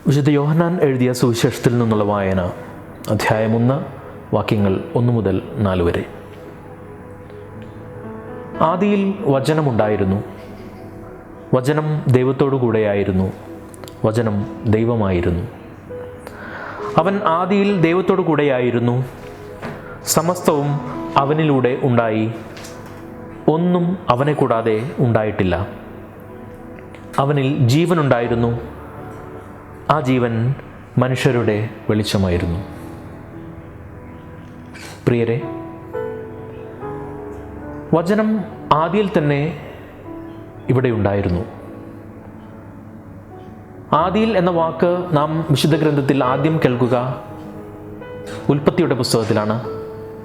വിശുദ്ധ യോഹന്നാൻ എഴുതിയ സുവിശേഷത്തിൽ നിന്നുള്ള വായന, അധ്യായം 1, വാക്യങ്ങൾ 1 മുതൽ 4 വരെ. ആദിയിൽ വചനമുണ്ടായിരുന്നു. വചനം ദൈവത്തോടു കൂടെയായിരുന്നു. വചനം ദൈവമായിരുന്നു. അവൻ ആദിയിൽ ദൈവത്തോടു കൂടെയായിരുന്നു. സമസ്തവും അവനിലൂടെ ഉണ്ടായി. ഒന്നും അവനെ കൂടാതെ ഉണ്ടായിട്ടില്ല. അവനിൽ ജീവനുണ്ടായിരുന്നു. ആ ജീവൻ മനുഷ്യരുടെ വെളിച്ചമായിരുന്നു. പ്രിയരെ, വചനം ആദിയിൽ തന്നെ ഇവിടെ ഉണ്ടായിരുന്നു. ആദിയിൽ എന്ന വാക്ക് നാം വിശുദ്ധ ഗ്രന്ഥത്തിൽ ആദ്യം കേൾക്കുക ഉൽപ്പത്തിയുടെ പുസ്തകത്തിലാണ്.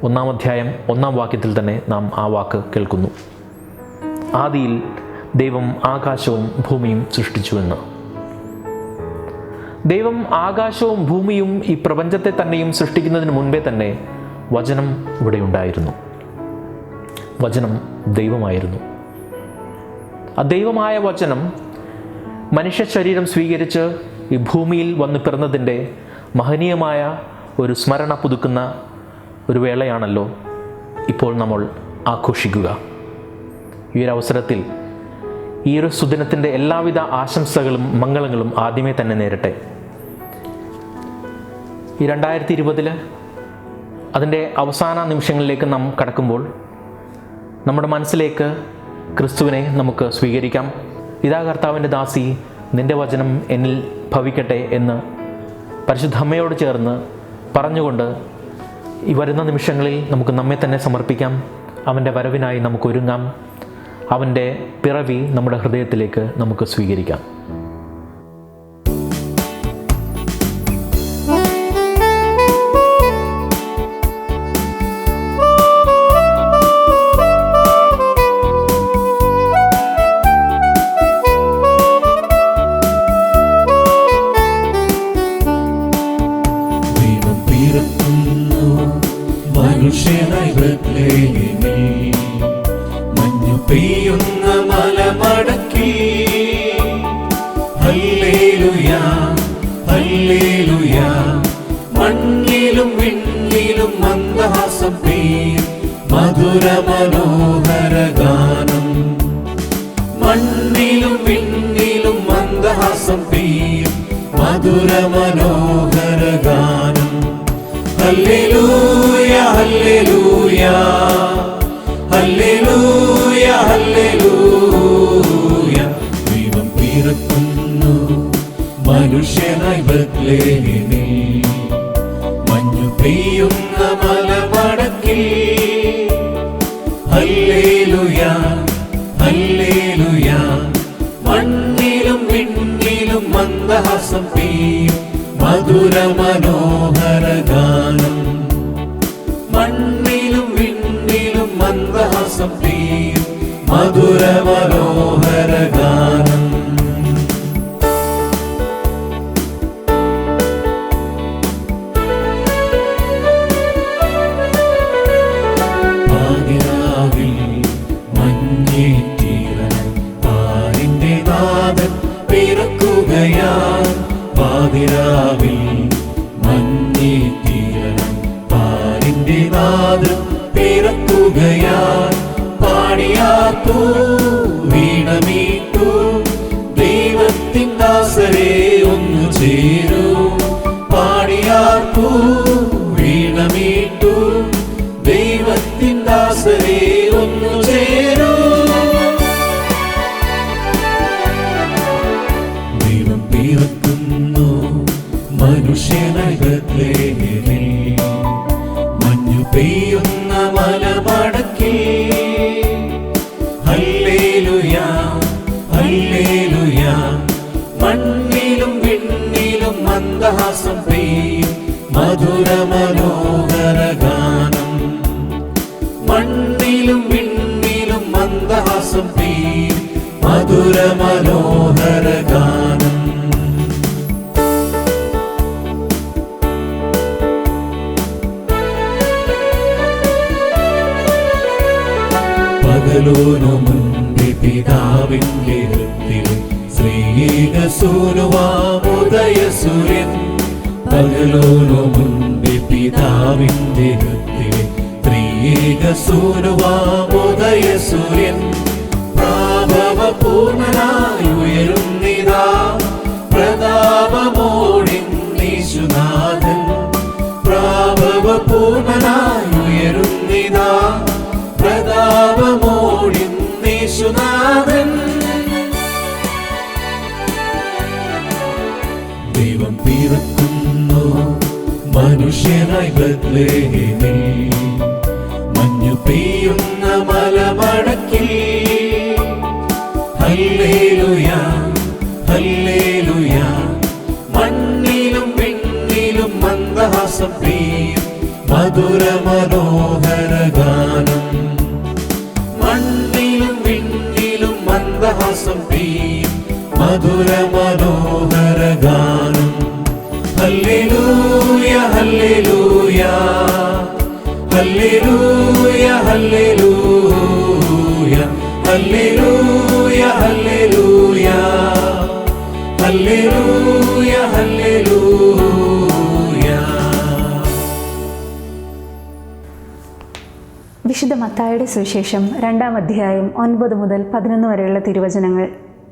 1-ാം അധ്യായം 1-ാം വാക്യത്തിൽ തന്നെ നാം ആ വാക്ക് കേൾക്കുന്നു. ആദിയിൽ ദൈവം ആകാശവും ഭൂമിയും സൃഷ്ടിച്ചുവെന്ന്. ദൈവം ആകാശവും ഭൂമിയും ഈ പ്രപഞ്ചത്തെ തന്നെയും സൃഷ്ടിക്കുന്നതിന് മുൻപേ തന്നെ വചനം ഇവിടെ ഉണ്ടായിരുന്നു. വചനം ദൈവമായിരുന്നു. ദൈവമായ വചനം മനുഷ്യ ശരീരം സ്വീകരിച്ച് ഈ ഭൂമിയിൽ വന്ന് പിറന്നതിൻ്റെ മഹനീയമായ ഒരു സ്മരണ പുതുക്കുന്ന ഒരു വേളയാണല്ലോ ഇപ്പോൾ നമ്മൾ ആഘോഷിക്കുക. ഈ ഒരു അവസരത്തിൽ ഈ ഒരു സുദിനത്തിൻ്റെ എല്ലാവിധ ആശംസകളും മംഗളങ്ങളും ആദ്യമേ തന്നെ നേരട്ടെ. ഈ 2020 അതിൻ്റെ അവസാന നിമിഷങ്ങളിലേക്ക് നാം കടക്കുമ്പോൾ നമ്മുടെ മനസ്സിലേക്ക് ക്രിസ്തുവിനെ നമുക്ക് സ്വീകരിക്കാം. ഇതാ കർത്താവിൻ്റെ ദാസി, നിൻ്റെ വചനം എന്നിൽ ഭവിക്കട്ടെ എന്ന് പരിശുദ്ധ അമ്മയോട് ചേർന്ന് പറഞ്ഞുകൊണ്ട് ഈ വരുന്ന നിമിഷങ്ങളിൽ നമുക്ക് നമ്മെ തന്നെ സമർപ്പിക്കാം. അവൻ്റെ വരവിനായി നമുക്ക് ഒരുങ്ങാം. അവൻ്റെ പിറവി നമ്മുടെ ഹൃദയത്തിലേക്ക് നമുക്ക് സ്വീകരിക്കാം. ദൈവം പിറക്കുന്നു മനുഷ്യനായി ബത്ലഹേമിൽ, മഞ്ഞു പെയ്യുന്ന മലമടക്കി. ഹല്ലേലൂയാ ഹല്ലേലൂയാ, മണ്ണിലും വിണ്ണിലും മന്ദഹാസം പെയ്യും മധുര മനോഹര ഗാനം. മണ്ണിലും വിണ്ണിലും മന്ദഹാസം പെയ്യും മധുര മനോഹര ഗാനം. ഹല്ലേലൂയാ ഹല്ലേലൂയാ ഹല്ലേലൂയാ ഹല്ലേലൂയാ, ദൈവം പിറക്കുന്നു മനുഷ്യനായി ബത്ലഹേമിൽ, മഞ്ഞു പെയ്യുന്ന മലമടക്കിൽ. ഹല്ലേലൂയാ ഹല്ലേലൂയാ, മണ്ണിലും വിണ്ണിലും മന്ദഹാസം പെയ്യും മധുര മനോഹര ഗാനം. മണ്ണിലും വിണ്ണിലും മന്ദഹാസം പെയ്യും മധുര മനോഹര ഗാനം. പാതിരാവിൽ മഞ്ഞേറ്റിറങ്ങി പാരിന്റെ നാഥൻ പിറക്കുകയാൽ. പാതിരാവിൽ മഞ്ഞേറ്റിറങ്ങി പാരിന്റെ നാഥൻ പിറക്കുകയാൽ. പാടിയാത്തു വീണമീട്ടു ദൈവത്തിൻ ദാസരെ ഒന്നു ചേരൂ. പാടിയാത്തു വീണമീട്ടു ദൈവത്തിൻ ദാസരെ ഒന്നു ചേരൂ. ദൈവം പിറക്കുന്നു മനുഷ്യനായി ബത്ലഹേമിൽ, മഞ്ഞു പെയ്യുന്ന മലമടക്കി. ഹല്ലേലൂയാ ഹല്ലേലൂയാ, മണ്ണിലും വിണ്ണിലും മന്ദഹാസം പെയ്യും മധുര മനോഹര ഗാനം. മണ്ണിലും വിണ്ണിലും മന്ദഹാസം പെയ്യും മധുര മനോഹര ഗാനം. പകലോനു മുൻപേ പിതാവിന്റെ ഹൃദയം ശ്രീ ത്രിയേകസൂനുവാമുദയസൂര്യൻ പകലോനു മുൻപേ പിതാവിന്റെ ഹൃദയ ത്രിയേകസൂനുവാമുദയസൂര്യൻ പ്രാഭവപൂർണനായി ഉയരുന്നിതാ പ്രതാപമോടിന്നീശുനാഥൻ പ്രാഭവപൂർണനായി ഉയരുന്നിതാ പ്രതാപമോടിന്നീശുനാഥൻ ദൈവം പിറക്കുന്നു മനുഷ്യനായി ബത്ലേഹേമിൽ മഞ്ഞു പെയ്യുന്ന മലമടക്കിൽ ഹല്ലേലൂയ ഹല്ലേലൂയ മണ്ണിലും വിണ്ണിലും മന്ദഹാസം പെയ്യും മധുര മനോഹര ഗാനം മണ്ണിലും വിണ്ണിലും മന്ദഹാസം പെയ്യും മധുര മനോഹര ഗാനം hallelujah hallelujah hallelujah hallelujah hallelujah hallelujah hallelujah hallelujah. വിശുദ്ധ മത്തായിയുടെ സുവിശേഷം 2-ാം അധ്യായം 9 മുതൽ 11 വരെയുള്ള തിരുവചനങ്ങൾ.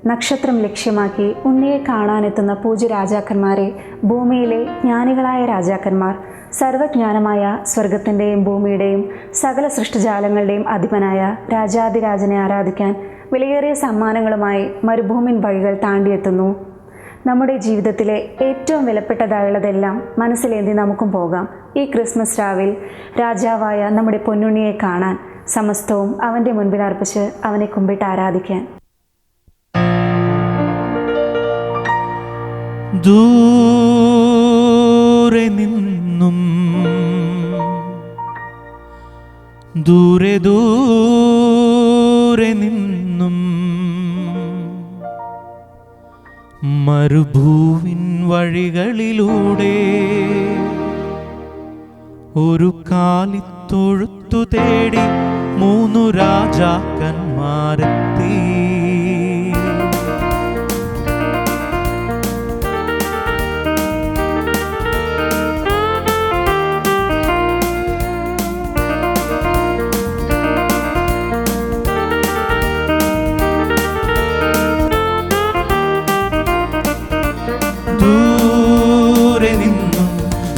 നക്ഷത്രം ലക്ഷ്യമാക്കി ഉണ്ണിയെ കാണാനെത്തുന്ന പൂജ്യരാജാക്കന്മാരെ, ഭൂമിയിലെ ജ്ഞാനികളായ രാജാക്കന്മാർ, സർവജ്ഞാനമായ സ്വർഗത്തിൻ്റെയും ഭൂമിയുടെയും സകല സൃഷ്ടിജാലങ്ങളുടെയും അധിപനായ രാജാതിരാജനെ ആരാധിക്കാൻ വിലയേറിയ സമ്മാനങ്ങളുമായി മരുഭൂമിൻ വഴികൾ താണ്ടിയെത്തുന്നു. നമ്മുടെ ജീവിതത്തിലെ ഏറ്റവും വിലപ്പെട്ടതായുള്ളതെല്ലാം മനസ്സിലേന്തി നമുക്കും പോകാം. ഈ ക്രിസ്മസ് രാവിൽ രാജാവായ നമ്മുടെ പൊന്നുണ്ണിയെ കാണാൻ, സമസ്തവും അവൻ്റെ മുൻപിൽ അർപ്പിച്ച് അവനെ കുമ്പിട്ട് ആരാധിക്കാൻ. ദൂരെ നിന്നും ദൂരെ ദൂരെ നിന്നും മരുഭൂവിൻ വഴികളിലൂടെ ഒരു കാലിത്തൊഴുത്തു തേടി 3 രാജാക്കന്മാരെത്തി.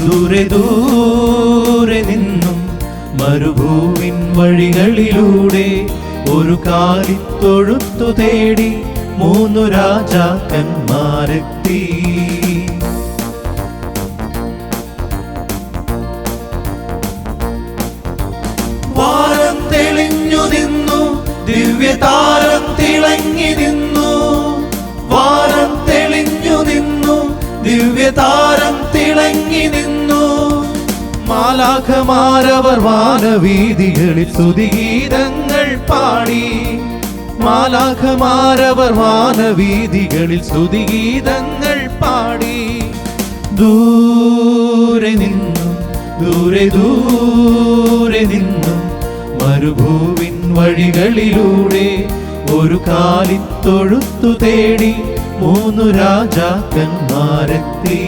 ദൂരെ ദൂരെ നിന്നും മരുഭൂവിൻ വഴികളിലൂടെ ഒരു കാലിത്തൊഴുത്തു തേടി 3 രാജാക്കന്മാരെത്തി. വാനം തെളിഞ്ഞു നിന്നു, ദിവ്യതാരം തിളങ്ങി നിന്നു. വാനം തെളിഞ്ഞു നിന്നു, ദിവ്യതാരം തിളങ്ങി നിന്നു. മാലാഖമാരവർ വാനവീഥികളിൽ സ്തുതിഗീതങ്ങൾ പാടി. മാലാഖമാരവർ വാനവീഥികളിൽ സ്തുതിഗീതങ്ങൾ പാടി. ദൂരെ നിന്നും ദൂരെ ദൂരെ നിന്നും മരുഭൂവിൻ വഴികളിലൂടെ ഒരു കാലിത്തൊഴുത്തു തേടി 3 രാജാക്കന്മാരെത്തി.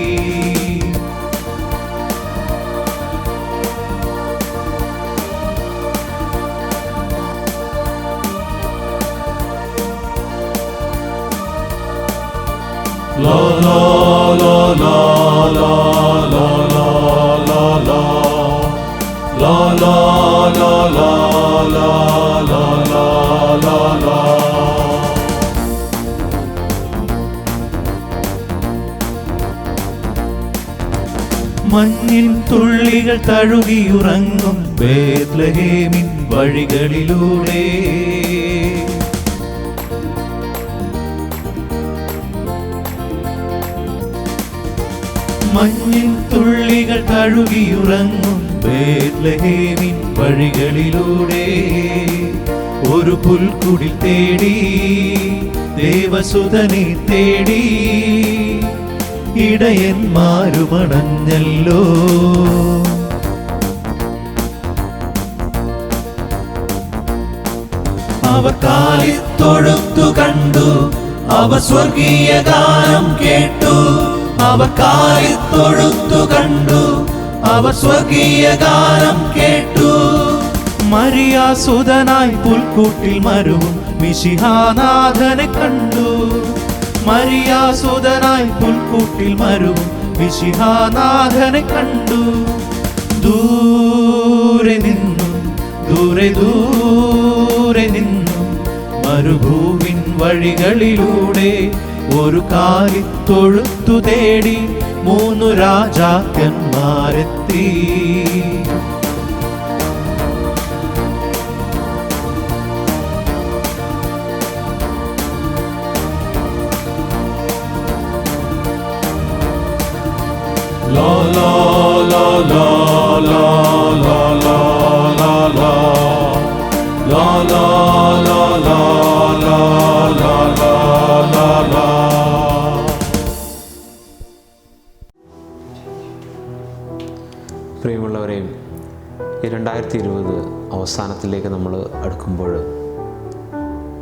La la la la la la la la la la la la la la la la la. മഞ്ഞിൻ തുള്ളികൾ തഴുകിയുറങ്ങും ബേത്ലഹേമിൻ വഴികളിലൂടെ മഞ്ഞിൻ തുള്ളികൾ തഴുകിയുറങ്ങും ബേത്ലഹേമിൻ വഴികളിലൂടെ ഒരു പുൽക്കുടിൽ തേടി ദേവസുതനെ തേടി ഇടയന്മാരുമണഞ്ഞല്ലോ. അവർ കാലിത്തൊഴുത്തു കണ്ടു, അവർ സ്വർഗീയ ഗാനം കേട്ടു, അവർ കാലിത്തൊഴുത്തു കണ്ടു, അവർ സ്വർഗീയ ഗാനം കേട്ടു. മരിയാസുതനായി പുൽക്കൂട്ടിൽ മരുവും മിശിഹാനാഥനെ കണ്ടു. മരിയാസുതനായി പുൽക്കൂട്ടിൽ മരുവും മിശിഹാനാഥനെ കണ്ടു. ദൂരെ നിന്നും ദൂരെ ദൂരെ നിന്നും മരുഭൂവിൻ വഴികളിലൂടെ ഒരു കാലിത്തൊഴുത്തു തേടി 3 രാജാക്കന്മാരെത്തി. La la la la la la la la la la la la la la la la la. പ്രിയമുള്ളവരെ, ഈ 2020 അവസാനത്തിലേക്ക് നമ്മൾ അടുക്കുമ്പോൾ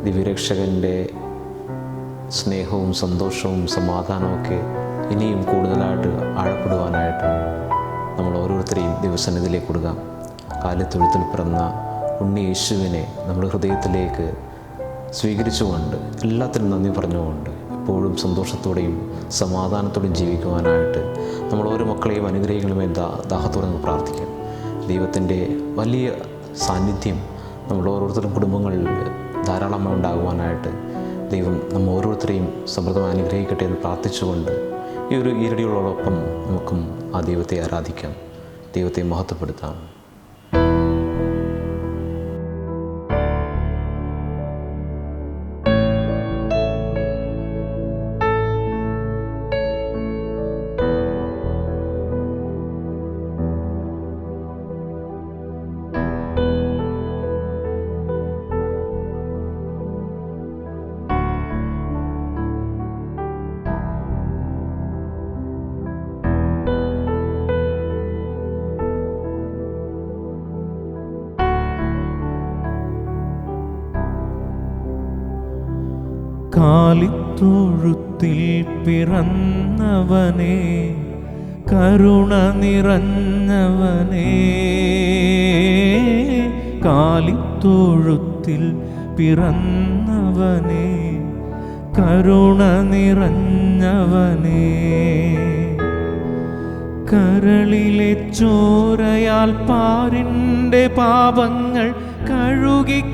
ദിവ്യരക്ഷകൻ്റെ സ്നേഹവും സന്തോഷവും സമാധാനമൊക്കെ ഇനിയും കൂടുതലായിട്ട് ആഴപ്പെടുവാനായിട്ട് നമ്മൾ ഓരോരുത്തരെയും ദൈവസന്നിധിയിലേക്ക് കൊടുക്കാം. കാലിത്തൊഴുത്തിൽ പിറന്ന ഉണ്ണി യേശുവിനെ നമ്മുടെ ഹൃദയത്തിലേക്ക് സ്വീകരിച്ചുകൊണ്ട് എല്ലാത്തിനും നന്ദി പറഞ്ഞുകൊണ്ട് എപ്പോഴും സന്തോഷത്തോടെയും സമാധാനത്തോടെയും ജീവിക്കുവാനായിട്ട് നമ്മൾ ഓരോ മക്കളെയും അനുഗ്രഹിക്കണമേ ദാഹത്തോടെ നമുക്ക് പ്രാർത്ഥിക്കാം. ദൈവത്തിൻ്റെ വലിയ സാന്നിധ്യം നമ്മൾ ഓരോരുത്തരും കുടുംബങ്ങളിൽ ധാരാളമായി ഉണ്ടാകുവാനായിട്ട് ദൈവം നമ്മൾ ഓരോരുത്തരെയും സമൃദ്ധമായി അനുഗ്രഹിക്കട്ടെ എന്ന് പ്രാർത്ഥിച്ചുകൊണ്ട് ഈ ഒരു ഈരടികളോടൊപ്പം നമുക്കും ആ ദൈവത്തെ ആരാധിക്കാം, ദൈവത്തെ മഹത്വപ്പെടുത്താം. കാലിത്തൊഴുത്തിൽ പിറന്നവനേ, കരുണ നിറഞ്ഞവനേ. കാലിത്തൊഴുത്തിൽ പിറന്നവനേ, കരുണ നിറഞ്ഞവനേ. കരളിലെ ചോരയാൽ പാരിൻ്റെ പാപങ്ങൾ കഴുകിക്കളഞ്ഞവനേ.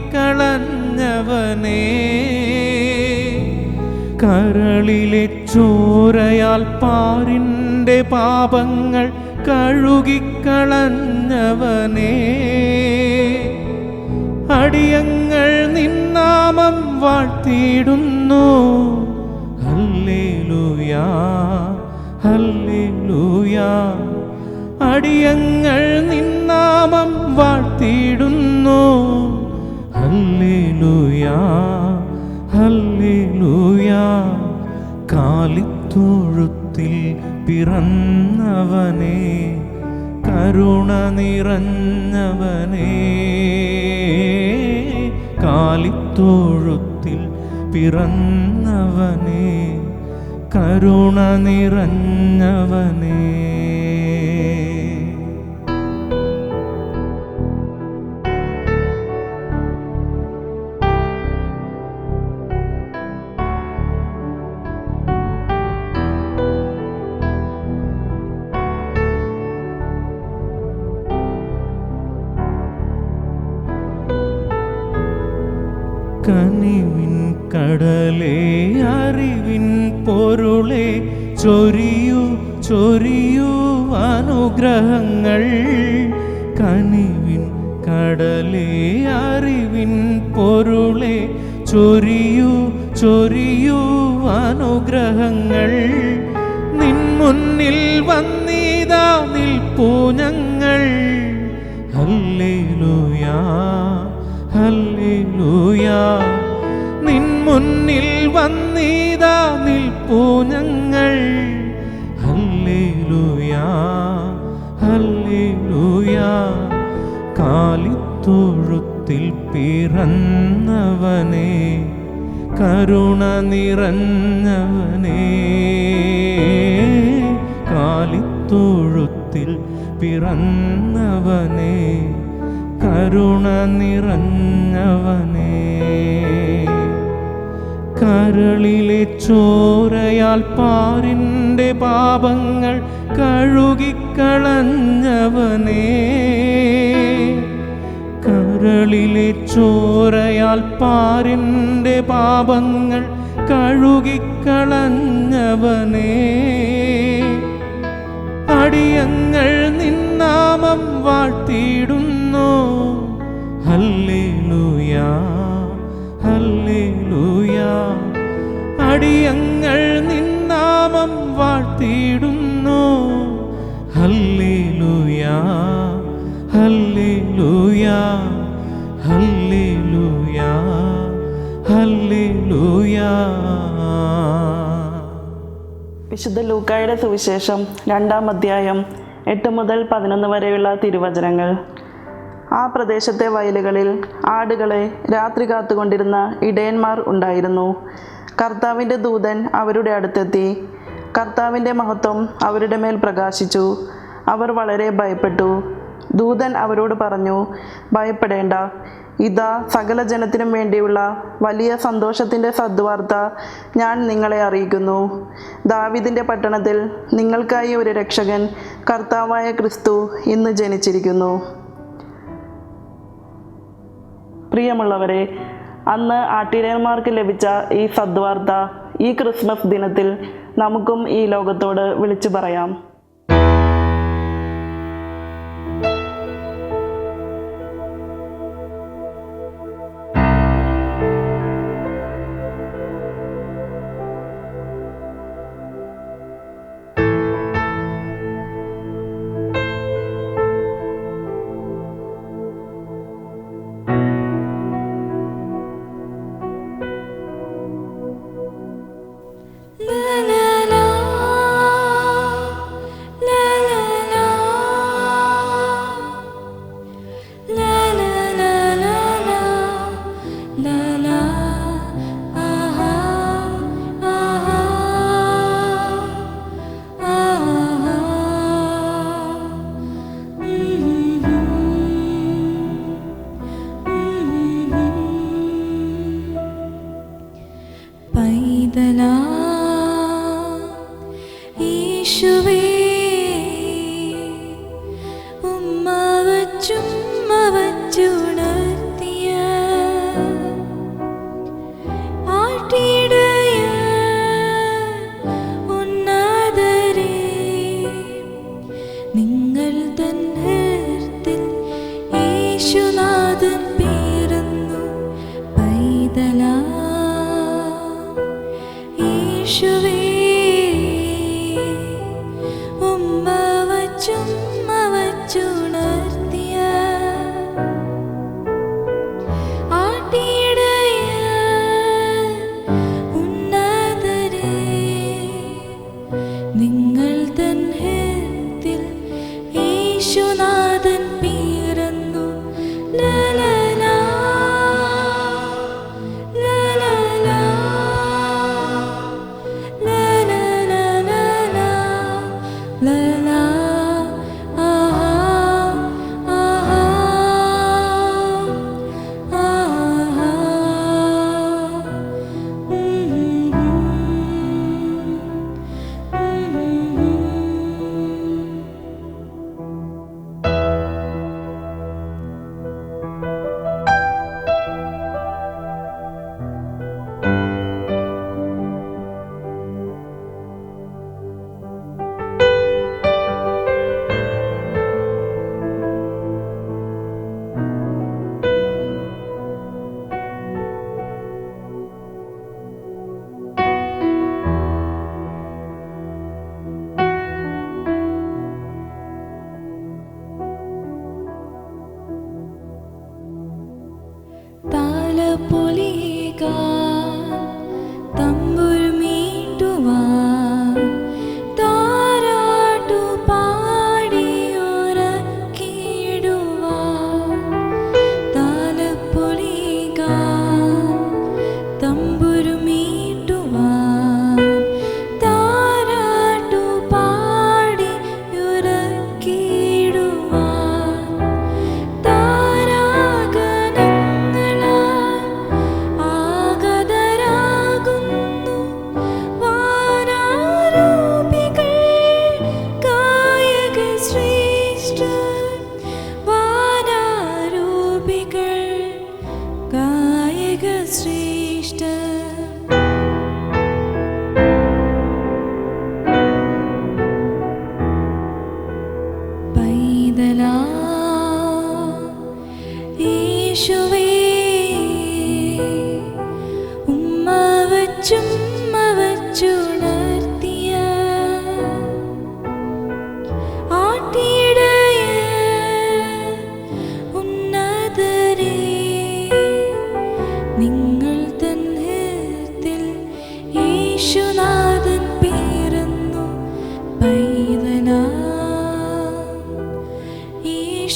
കരളിലെ ചോരയാൽ പാരിൻ്റെ പാപങ്ങൾ കഴുകിക്കളഞ്ഞവനേ. അടിയങ്ങൾ നിന്നാമം വാഴ്ത്തിയിടുന്നു. ഹല്ലേലൂയാ ഹല്ലേലൂയാ. അടിയങ്ങൾ നിന്നാമം വാഴ്ത്തിയിടുന്നു. ഹല്ലേലൂയാ ഹല്ലേലൂയാ. കാലിത്തൊഴുത്തിൽ പിറന്നവനേ, കരുണ നിറഞ്ഞവനേ. കാലിത്തൊഴുത്തിൽ പിറന്നവനേ, കരുണ നിറഞ്ഞവനേ. കനിവിൻ കടലേ, അറിവിൻ പൊരുളേ, ചൊരിയൂ ചൊരിയൂ അനുഗ്രഹങ്ങൾ. കനിവിൻ കടലേ, അറിവിൻ പൊരുളേ, ചൊരിയൂ ചൊരിയൂ അനുഗ്രഹങ്ങൾ. നിൻ മുന്നിൽ വന്നിതാ നിൽപ്പൂ ഞങ്ങൾ. ഹല്ലേലൂയാ ഹല്ലേലൂയാ. നിൻ മുന്നിൽ വന്നിതാ നിൽപ്പൂ ഞങ്ങൾ. ഹല്ലേലൂയാ ഹല്ലേലൂയാ. കാലിത്തൊഴുത്തിൽ പിറന്നവനേ, കരുണ നിറഞ്ഞവനേ, കാലിത്തൊഴുത്തിൽ പിറന്നവനേ, കരുണ നിറഞ്ഞവനേ, കരളിലെ ചോരയാൽ പാരിൻ്റെ പാപങ്ങൾ കഴുകിക്കളഞ്ഞവനേ, കരളിലെ ചോരയാൽ പാരിൻ്റെ പാപങ്ങൾ കഴുകിക്കളഞ്ഞവനേ, അടിയങ്ങൾ നിന്നാമം വാഴ്ത്തിയിടുന്നു. ഹല്ലേലൂയാ ഹല്ലേലൂയാ, അടിയങ്ങൾ നിന്നാമം വാഴ്ത്തിയിടുന്നു. ഹല്ലേലൂയാ ഹല്ലേലൂയാ ഹല്ലേലൂയാ ഹല്ലേലൂയാ. വിശുദ്ധ ലൂക്കായുടെ സുവിശേഷം 2-ാം അധ്യായം 8 മുതൽ 11 വരെയുള്ള തിരുവചനങ്ങൾ. ആ പ്രദേശത്തെ വയലുകളിൽ ആടുകളെ രാത്രി കാത്തുകൊണ്ടിരുന്ന ഇടയന്മാർ ഉണ്ടായിരുന്നു. കർത്താവിൻ്റെ ദൂതൻ അവരുടെ അടുത്തെത്തി. കർത്താവിൻ്റെ മഹത്വം അവരുടെ മേൽ പ്രകാശിച്ചു. അവർ വളരെ ഭയപ്പെട്ടു. ദൂതൻ അവരോട് പറഞ്ഞു, ഭയപ്പെടേണ്ട, ഇതാ സകല ജനത്തിനും വേണ്ടിയുള്ള വലിയ സന്തോഷത്തിൻ്റെ സദ്വാർത്ത ഞാൻ നിങ്ങളെ അറിയിക്കുന്നു. ദാവീദിൻ്റെ പട്ടണത്തിൽ നിങ്ങൾക്കായി ഒരു രക്ഷകൻ, കർത്താവായ ക്രിസ്തു ഇന്ന് ജനിച്ചിരിക്കുന്നു. പ്രിയമുള്ളവരെ, അന്ന് ആട്ടിടയന്മാർക്ക് ലഭിച്ച ഈ സദ്വാർത്ത ഈ ക്രിസ്മസ് ദിനത്തിൽ നമുക്കും ഈ ലോകത്തോട് വിളിച്ചു പറയാം. യേശുവേ ഉമ്മ വച്ചുണർത്തിയ ആട്ടിടയ ഉന്നതരേ, നിങ്ങൾ തൻ ഹൃദയത്തിൽ യേശുനാഥൻ പിറന്നു. പൈതലാ യേശുവേ ഉമ്മ വച്ചുണർത്തിയ ആട്ടിടയ ഉന്നതരേ, നിങ്ങൾ തൻ ഹൃദയത്തിൽ യേശുനാഥൻ പിറന്നു. ലലലാ ലലലാ ലലാ ആഹാ ആഹാ ആഹാ.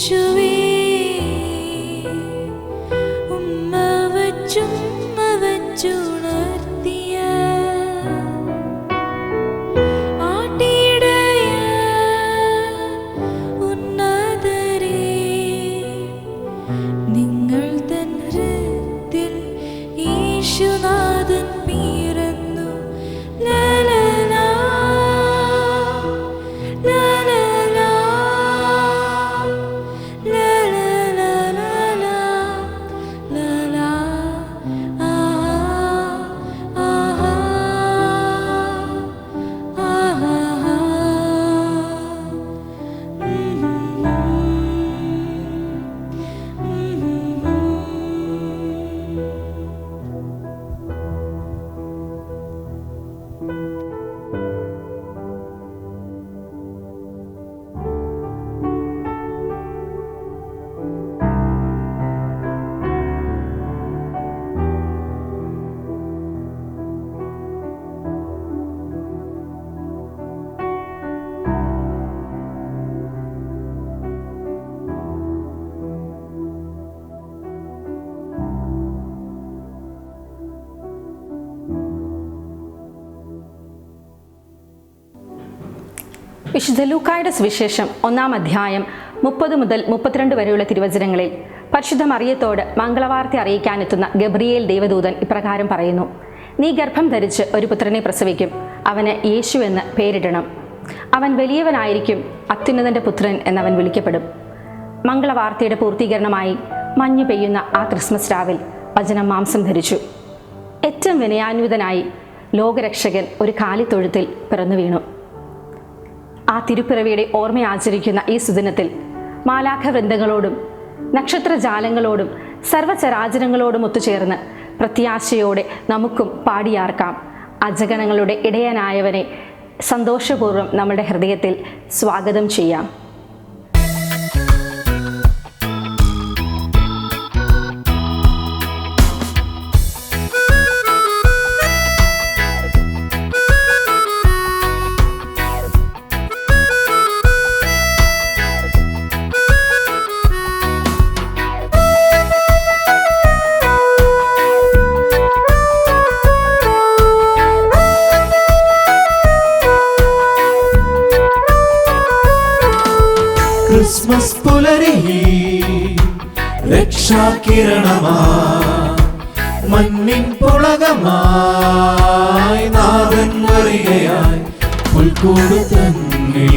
യേശുവേ ഉമ്മ വച്ചുമ്മ വച്ചുണർത്തിയ ആട്ടിടയ ഉന്നതരേ നിങ്ങൾ തൻ ഹൃദയത്തിൽ യേശുനാഥൻ പിറന്നു. ലലലാ ലലലാ ലലലാ ലലാ ആഹാ ആഹാ ആഹാ വിശുദ്ധ ലൂക്കായുടെ സുവിശേഷം 1-ാം അധ്യായം 30 മുതൽ 32 വരെയുള്ള തിരുവചനങ്ങളിൽ പരിശുദ്ധ മറിയത്തോട് മംഗളവാർത്ത അറിയിക്കാനെത്തുന്ന ഗബ്രിയേൽ ദേവദൂതൻ ഇപ്രകാരം പറയുന്നു: നീ ഗർഭം ധരിച്ച് ഒരു പുത്രനെ പ്രസവിക്കും, അവന് യേശു എന്ന് പേരിടണം. അവൻ വലിയവനായിരിക്കും, അത്യുന്നതൻ്റെ പുത്രൻ എന്നവൻ വിളിക്കപ്പെടും. മംഗളവാർത്തയുടെ പൂർത്തീകരണമായി മഞ്ഞു പെയ്യുന്ന ആ ക്രിസ്മസ് രാവിൽ വചനം മാംസം ധരിച്ചു. ഏറ്റവും വിനയാന്വിതനായി ലോകരക്ഷകൻ ഒരു കാലിത്തൊഴുത്തിൽ പിറന്നു വീണു. ആ തിരുപ്പിറവിയുടെ ഓർമ്മ ആചരിക്കുന്ന ഈ സുദിനത്തിൽ മാലാഖ വൃന്ദങ്ങളോടും നക്ഷത്രജാലങ്ങളോടും സർവ്വചരാചരങ്ങളോടും ഒത്തുചേർന്ന് പ്രത്യാശയോടെ നമുക്കും പാടിയാർക്കാം. അജഗണങ്ങളുടെ ഇടയനായവനെ സന്തോഷപൂർവ്വം നമ്മുടെ ഹൃദയത്തിൽ സ്വാഗതം ചെയ്യാം. ക്രിസ്മസ് പുലരിയിൽ രക്ഷാകിരണമാ മണ്ണിൻ പുളകമായി നാഥൻ വരികയായി പുൽക്കൂട് തന്നിൽ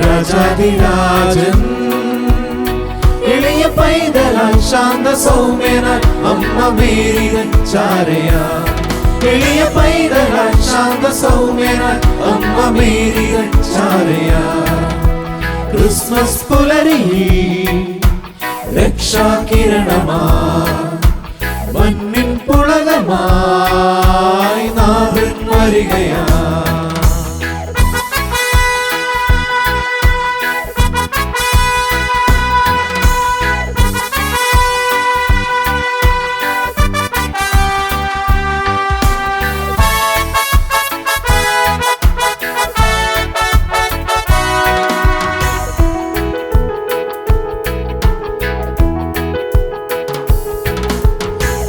രാജാധിരാജൻ എളിയ പൈതലായി ശാന്ത സൗമ്യനായി അമ്മ മേരിതൻ ചാരയായി എളിയ പൈതലായി ശാന്ത സൗമ്യനായി അമ്മ മേരിതൻ ചാരയായി ക്രിസ്മസ് പുലരിയിൽ രക്ഷാകിരണമായി മണ്ണിൻ പുളകമായി നാഥൻ വരികയായി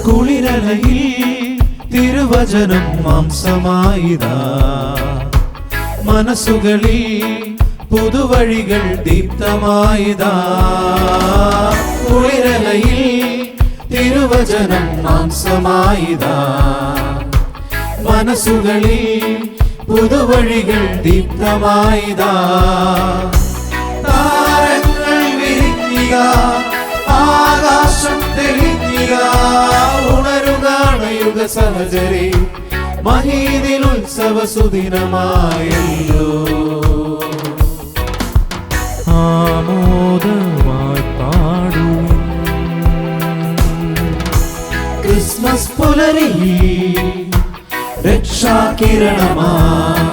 കുളിരലയിൽ തിരുവചനം മാംസമായിതാ മനസ്സുകളിൽ പുതുവഴികൾ ദീപ്തമായിതാ കുളിരലയിൽ തിരുവചനം മാംസമായിതാ മനസ്സുകളിൽ പുതുവഴികൾ ദീപ്തമായിതാ താരങ്ങൾ വിരിഞ്ഞിക ആകാശം തെളിഞ്ഞിക ഉണരുകണയുക സഹചരി മഹീദിൽ ഉത്സവ സുദിനമായല്ലോ ആമോദമായി പാടും ക്രിസ്മസ് പുലരിയിൽ രക്ഷാകിരണമായി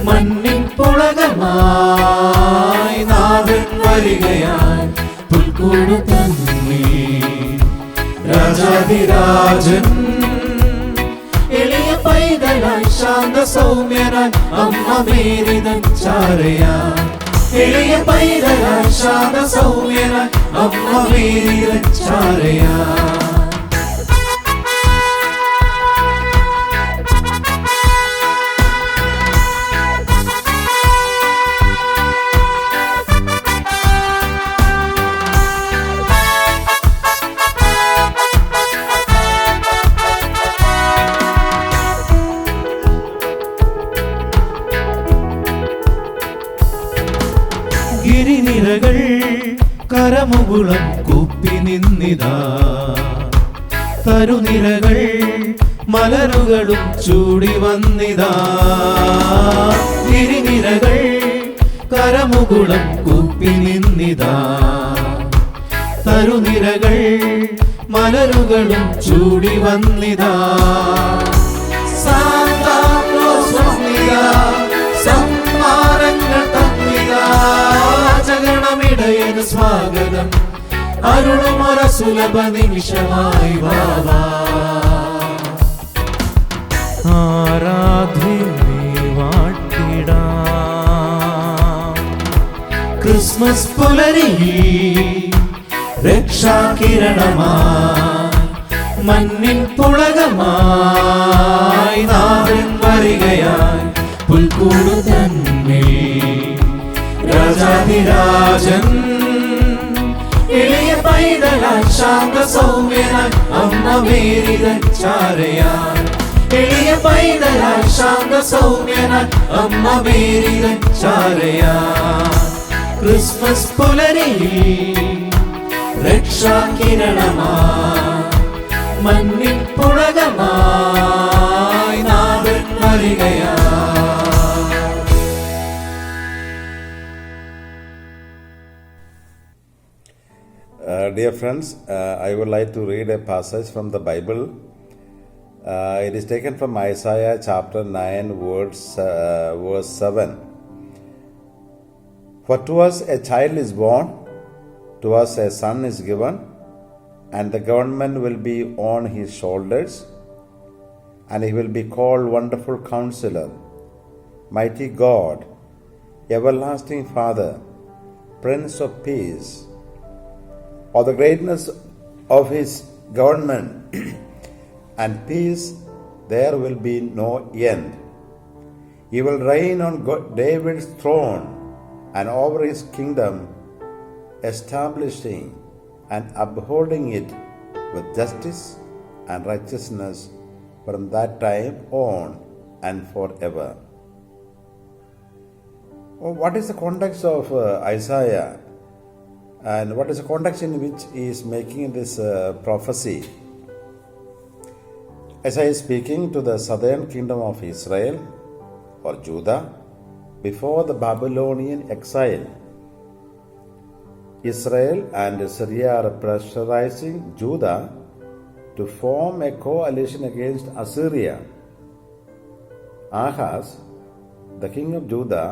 മണ്ണിൻ പുളകമായി നാഥൻ വരികയായി പുൽക്കൂട് തന്നിൽ രാജാധിരാജൻ എളിയ പൈതലായി ശാന്ത സൗമ്യനായി അമ്മ മേരിതൻ ചാരയായി എളിയ പൈതലായി ശാന്ത സൗമ്യനായി അമ്മ മേരി രക്ഷാരയാ. ഗിരിനിരകൾ കരമുകുളം കൂപ്പി നിന്നിതാ, തരുനിരകൾ മലരുകളും ചൂടി വന്നിതാ. ഗിരിനിരകൾ കരമുകുളം കൂപ്പി നിന്നിതാ, തരുനിരകൾ മലരുകളും ചൂടി വന്നിതാ. സമ്മാനങ്ങൾ തന്നിതാ, ജഗണമിടയന് സ്വാഗതം അരുളുമൊര സുലഭ നിമിഷമായി വാവാ. ആരാധ്യനെ വാഴ്ത്തിടാം. ക്രിസ്മസ് പുലരി രക്ഷാകിരണമായി മണ്ണിൻ പുളകമായി നാഥൻ വരികയായി പുൽക്കൂടു തന്നിൽ രാജാധിരാജൻ. ഇളയ പൈതലായി ശാന്ത സൗമ്യനായി അമ്മ മേരി രക്ഷാരയായി. എളിയ പൈതലായി ശാന്ത സൗമ്യനായി അമ്മ മേരി രക്ഷാരയായി. ക്രിസ്മസ് പുലരി രക്ഷാകിരണമായി മണ്ണിൻ പുളകമായി നാഥൻ വരികയായി. Dear friends, I would like to read a passage from the Bible. It is taken from Isaiah chapter 9 verse 7. For to us a child is born, to us a son is given, and the government will be on his shoulders, and he will be called Wonderful Counselor, Mighty God, Everlasting Father, Prince of Peace. Of the greatness of his government and peace there will be no end. He will reign on David's throne and over his kingdom, establishing and upholding it with justice and righteousness from that time on and forever. What is the context of Isaiah? And what is the context in which he is making this prophecy? Isaiah is speaking to the southern kingdom of Israel or Judah before the Babylonian exile. Israel and Syria are pressurizing Judah to form a coalition against Assyria. Ahaz, the king of Judah,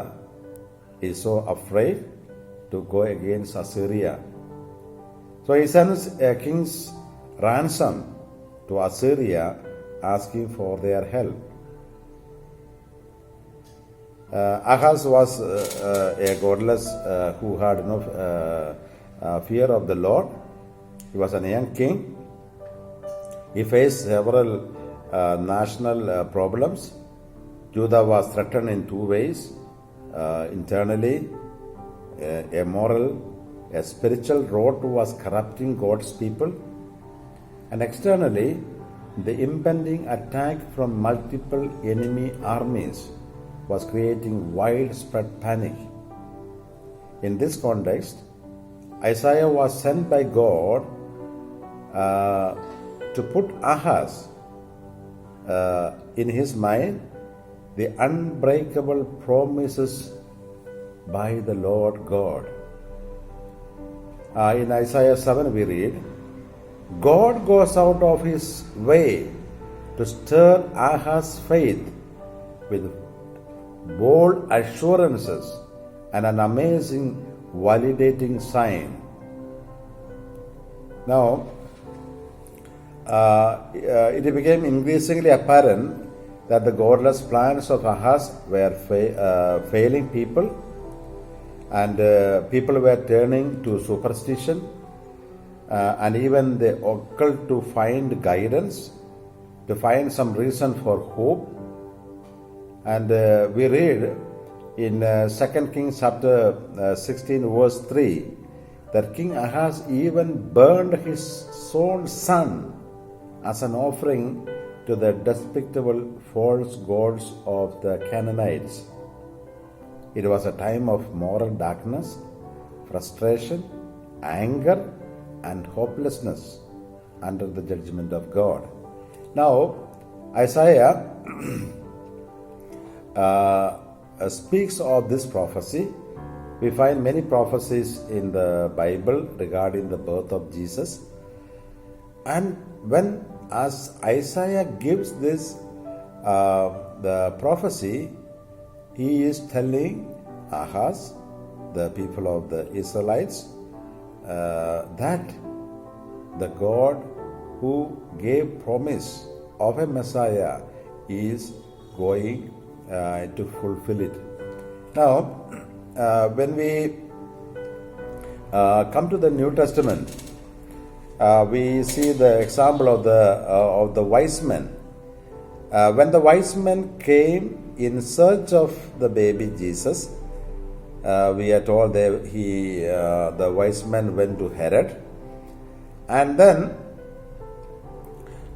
is so afraid to go against Assyria. So he sends a king's ransom to Assyria asking for their help. Ahaz was a godless who had no fear of the Lord. He was a young king. He faced several national problems. Judah was threatened in two ways, internally. A moral, a spiritual rot was corrupting God's people, and externally, the impending attack from multiple enemy armies was creating widespread panic. In this context, Isaiah was sent by God to put Ahaz in his mind the unbreakable promises by the Lord God. In Isaiah 7 we read, God goes out of his way to stir Ahaz's faith with bold assurances and an amazing validating sign. Now, it became increasingly apparent that the godless plans of Ahaz were failing people, and people were turning to superstition and even the occult to find guidance, to find some reason for hope. And we read in 2 Kings chapter 16 verse 3 that King Ahaz even burned his own son as an offering to the despicable false gods of the Canaanites. It was a time of moral darkness, frustration, anger, and hopelessness under the judgment of God. Now, Isaiah speaks of this prophecy. We find many prophecies in the Bible regarding the birth of Jesus. And as Isaiah gives this the prophecy, he is telling Ahaz, the people of the Israelites, that the God who gave promise of a Messiah is going to fulfill it. Now, when we come to the New Testament, we see the example of the wise men. When the wise men came in search of the baby Jesus, we are told the wise men went to Herod, and then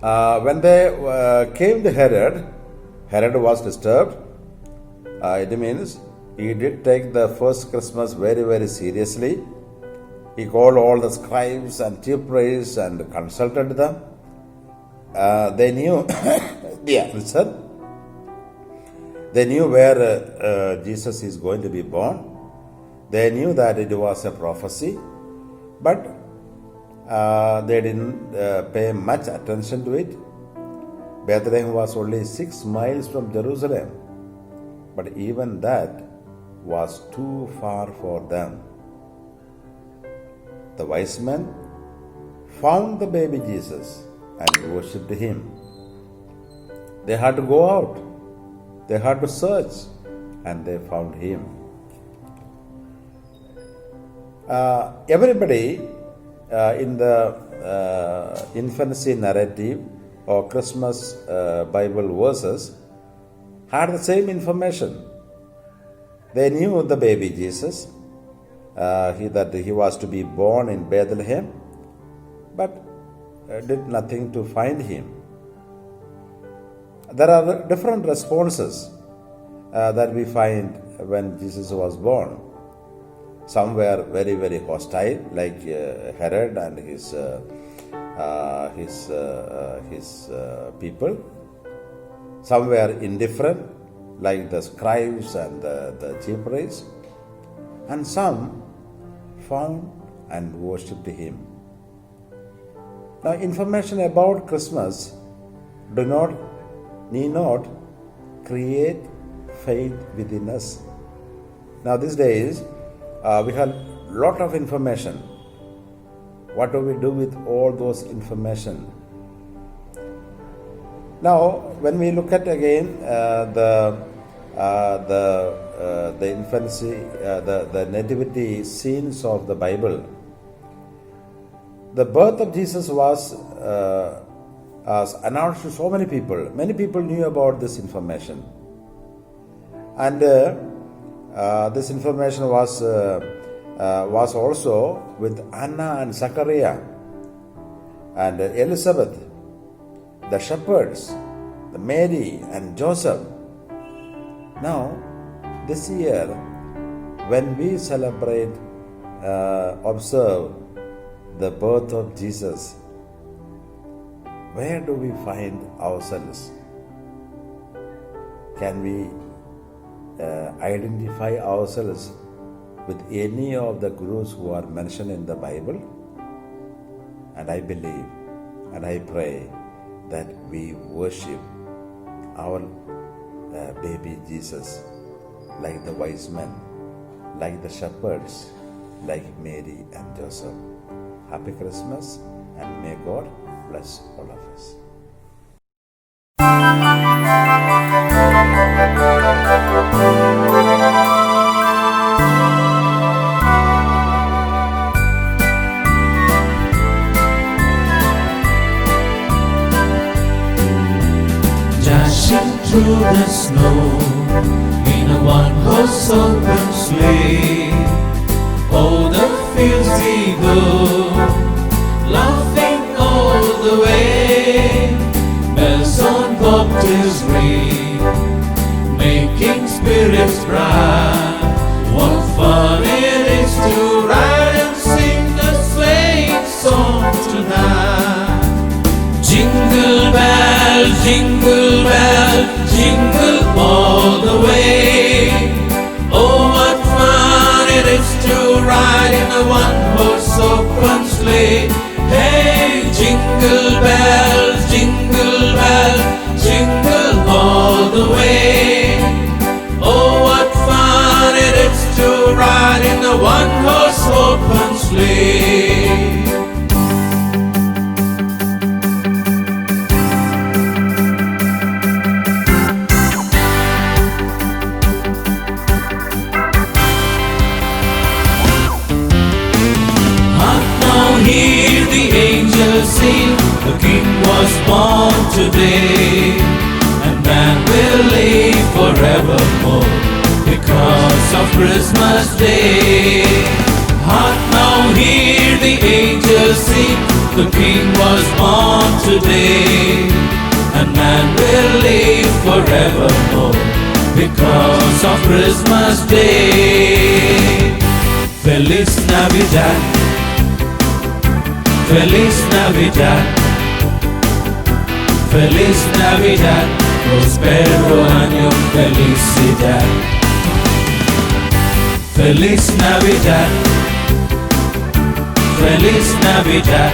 when they came to Herod, Herod was disturbed. It means he did take the first Christmas very, very seriously. He called all the scribes and chief priests and consulted them. They knew the answer. They knew where Jesus is going to be born. They knew that it was a prophecy, but they didn't pay much attention to it. Bethlehem was only 6 miles from Jerusalem, but even that was too far for them. The wise men found the baby Jesus and worshipped him. They had to go out, they had to search, and they found him. Everybody in the infancy narrative or Christmas Bible verses had the same information. They knew the baby Jesus, that he was to be born in Bethlehem, but did nothing to find him. There are different responses that we find when Jesus was born. Some were very, very hostile, like Herod and his people. Some were indifferent, like the scribes and the chief priests. And some found and worshipped him. Now, information about Christmas need not create faith within us. Now, these days, we have a lot of information. What do we do with all those information? Now, when we look at again the infancy, the nativity scenes of the Bible, the birth of Jesus was announced to so many people. Many people knew about this information, and this information was also with Anna and Zachariah and Elizabeth, the shepherds, the Mary and Joseph. Now, this year, when we celebrate, observe the birth of Jesus, where do we find ourselves? Can we identify ourselves with any of the gurus who are mentioned in the Bible? And I believe and I pray that we worship our baby Jesus like the wise men, like the shepherds, like Mary and Joseph. Happy Christmas, and may God bless all of us. through the snow in a one-horse open sleigh. Oh, the fields we go, laughing all the way. Bells on bobtails ring, making spirits bright. What fun it is to ride and sing the sleighing song tonight. Jingle bell, jingle bell, jingle all the way. Oh, what fun it is to ride in a one-horse open sleigh. Hey, jingle bells, jingle bells, jingle all the way. Oh, what fun it is to ride in a one-horse open sleigh. Hear the angels sing, the King was born today, and man will live forevermore because of Christmas Day. Hark now, hear the angels sing, the King was born today, and man will live forevermore because of Christmas Day. Feliz Navidad, Feliz Navidad, Feliz Navidad, prospero año, felicidad. Feliz Navidad, Feliz Navidad,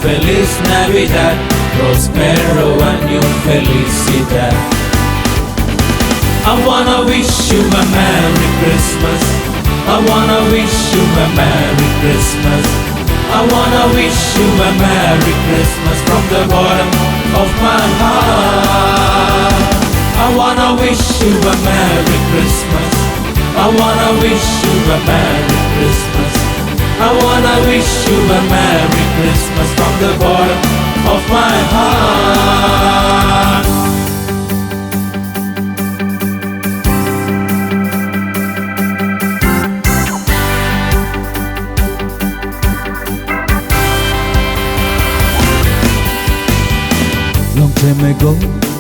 Feliz Navidad, prospero año, felicidad. I wanna wish you a Merry Christmas. I wanna wish you a Merry Christmas. I wanna wish you a Merry Christmas from the bottom of my heart. I wanna wish you a Merry Christmas. I wanna wish you a Merry Christmas. I wanna wish you a Merry Christmas from the bottom of my heart. Long time ago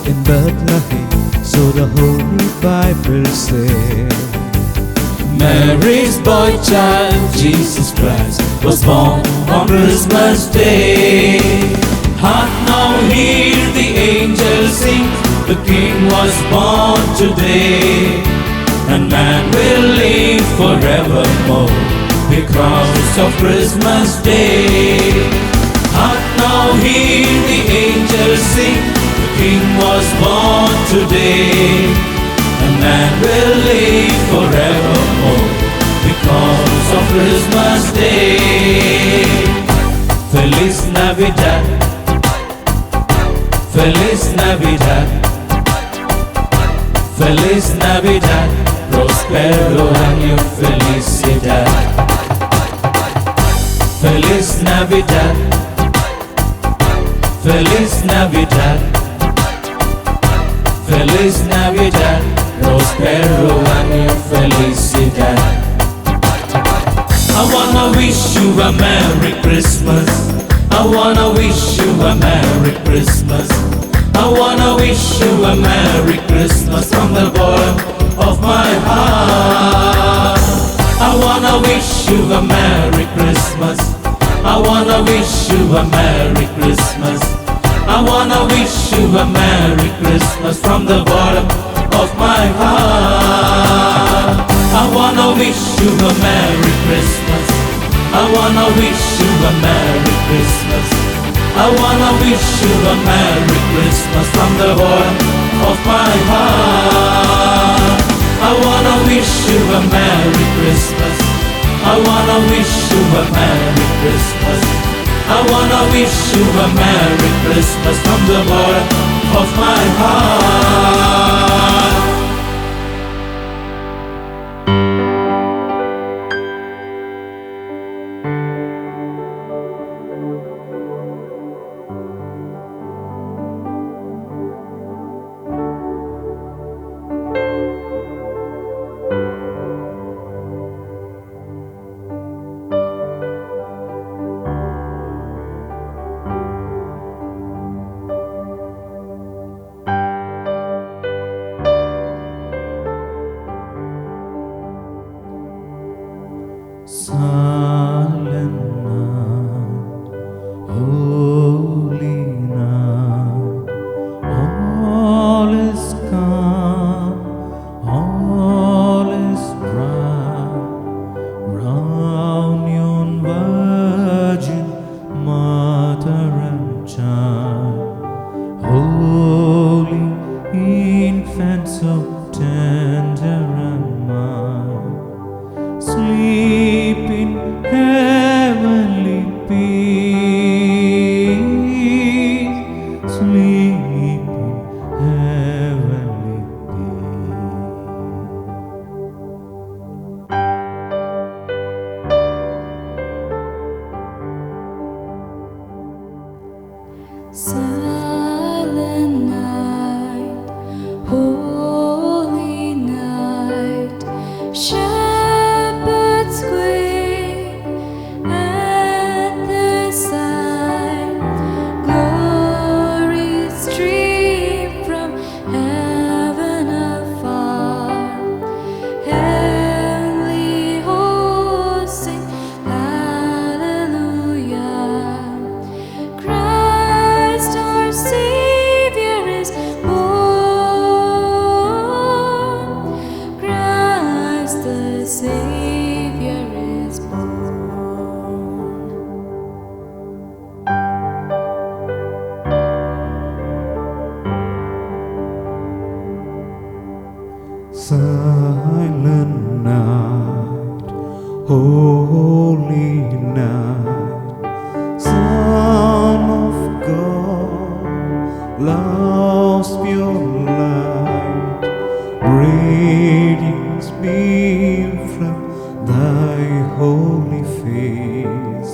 in Bethlehem, so the Holy Bible says, Mary's boy child, Jesus Christ, was born on Christmas Day. Hark now, hear the angels sing, the King was born today, and man will live forevermore because of Christmas Day. Hark now, hear the angels sing, the King was born today, and man will live forevermore because of Christmas Day. Feliz Navidad, Feliz Navidad, Feliz Navidad, prospero año, felicidad. Feliz Navidad, Feliz Navidad, Feliz Navidad, prospero año, felicidad. I wanna wish you a Merry Christmas. I wanna wish you a Merry Christmas. I wanna wish you a Merry Christmas from the bottom of my heart. I wanna wish you a Merry Christmas. I wanna wish you a Merry Christmas. I wanna wish you a Merry Christmas from the bottom of my heart. I wanna wish you a Merry Christmas. I wanna wish you a Merry Christmas. I wanna wish you a Merry Christmas from the bottom of my heart. I wanna wish you a Merry Christmas. I wanna wish you a Merry Christmas. I wanna wish you a Merry Christmas from the bottom of my heart. Silent night, holy night, all is calm, all is bright, round yon virgin mother and child, holy infant so tender and mild, sleep in heavenly peace, sleep in heavenly Silent night, holy night, shepherds quake at the sign, glory stream from heaven afar, heavenly hosts sing hallelujah. Christ our Savior is born. Christ the Savior is born. silent night, holy night, Son of God, love's pure light, radiance beam from thy holy face,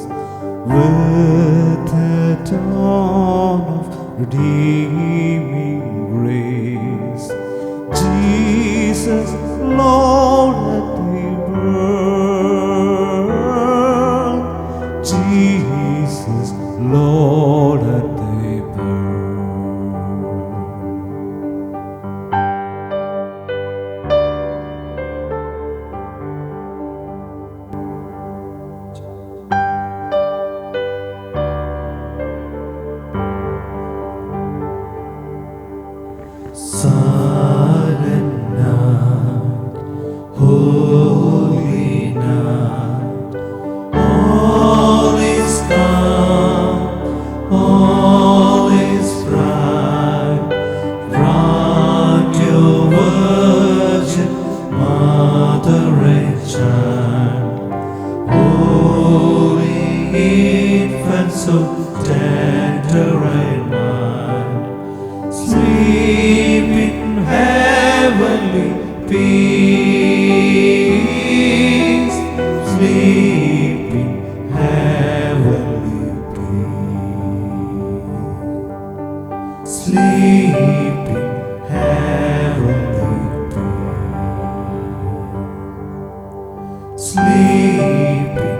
with the dawn of redeeming grace. Jesus, Lord, at thy birth, Jesus, Lord, at thy birth. Silent night, holy night, all is calm, all is bright, round your virgin mother and child, holy infant so tender and mild, sleep in heavenly peace, sleep in heavenly peace, sleep in heavenly peace, sleep in